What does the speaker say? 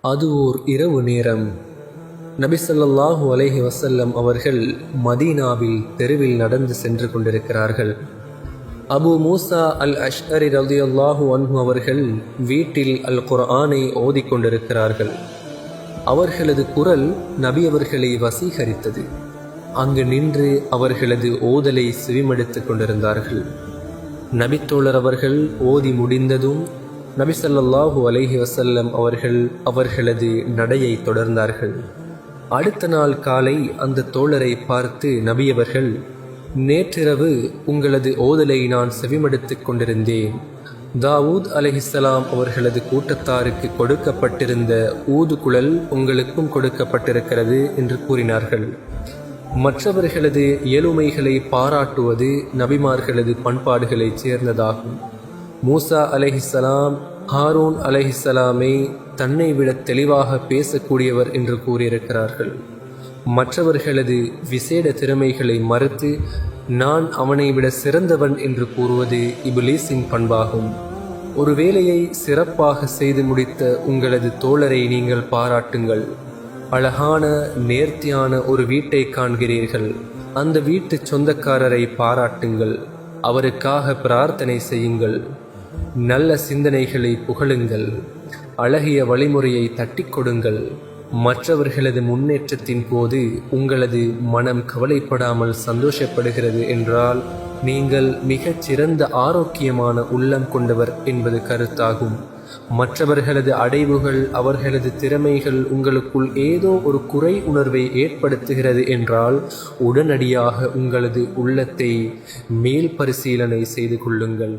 அது ஓர் இரவு நேரம். நபி ஸல்லல்லாஹு அலைஹி வஸல்லம் அவர்கள் மதீனாவில் தெருவில் நடந்து சென்று கொண்டிருக்கிறார்கள். அபு மூசா அல் அஷ்அரி ரலியல்லாஹு அன்ஹு அவர்கள் வீட்டில் அல் குர்ஆனை ஓதிக்கொண்டிருக்கிறார்கள். அவர்களது குரல் நபி அவர்களை வசீகரித்தது. அங்கு நின்று அவர்களது ஓதலை செவிமடுத்துக் கொண்டிருந்தார்கள். நபித்தோழர் அவர்கள் ஓதி முடிந்ததும் நபி ஸல்லல்லாஹு அலைஹி வஸல்லம் அவர்கள் அவர்களது நடையை தொடர்ந்தார்கள். அடுத்த நாள் காலை அந்த தோழரை பார்த்து நபி அவர்கள், நேற்றிரவு உங்களது ஓதலை நான் செவிமடுத்துக் கொண்டிருந்தேன். தாவூத் அலைஹிஸ்ஸலாம் அவர்களது கூட்டத்தாருக்கு கொடுக்கப்பட்டிருந்த ஊதுகுழல் உங்களுக்கும் கொடுக்கப்பட்டிருக்கிறது என்று கூறினார்கள். மற்றவர்களது இயலுமைகளை பாராட்டுவது நபிமார்களது பண்பாடுகளைச் சேர்ந்ததாகும். மூசா அலைஹிஸ்ஸலாம் ஹாரூன் அலைஹிஸ்ஸலாமை தன்னை விட தெளிவாக பேசக்கூடியவர் என்று கூறியிருக்கிறார்கள். மற்றவர்களது விசேட திறமைகளை மறுத்து நான் அவனை விட சிறந்தவன் என்று கூறுவது இப்லீஸின் பண்பாகும். ஒரு வேலையை சிறப்பாக செய்து முடித்த உங்களது தோழரை நீங்கள் பாராட்டுங்கள். அழகான நேர்த்தியான ஒரு வீட்டை காண்கிறீர்கள், அந்த வீட்டு சொந்தக்காரரை பாராட்டுங்கள், அவருக்காக பிரார்த்தனை செய்யுங்கள், நல்ல சிந்தனைகளை புகழுங்கள், அழகிய வழிமுறையை தட்டி கொடுங்கள். மற்றவர்களது முன்னேற்றத்தின் போது உங்களது மனம் கவலைப்படாமல் சந்தோஷப்படுகிறது என்றால் நீங்கள் மிகச் சிறந்த ஆரோக்கியமான உள்ளம் கொண்டவர் என்பது கருத்தாகும். மற்றவர்களது அடைவுகள், அவர்களது திறமைகள் உங்களுக்குள் ஏதோ ஒரு குறை உணர்வை ஏற்படுத்துகிறது என்றால் உடனடியாக உங்களது உள்ளத்தை மேல் பரிசீலனை செய்து கொள்ளுங்கள்.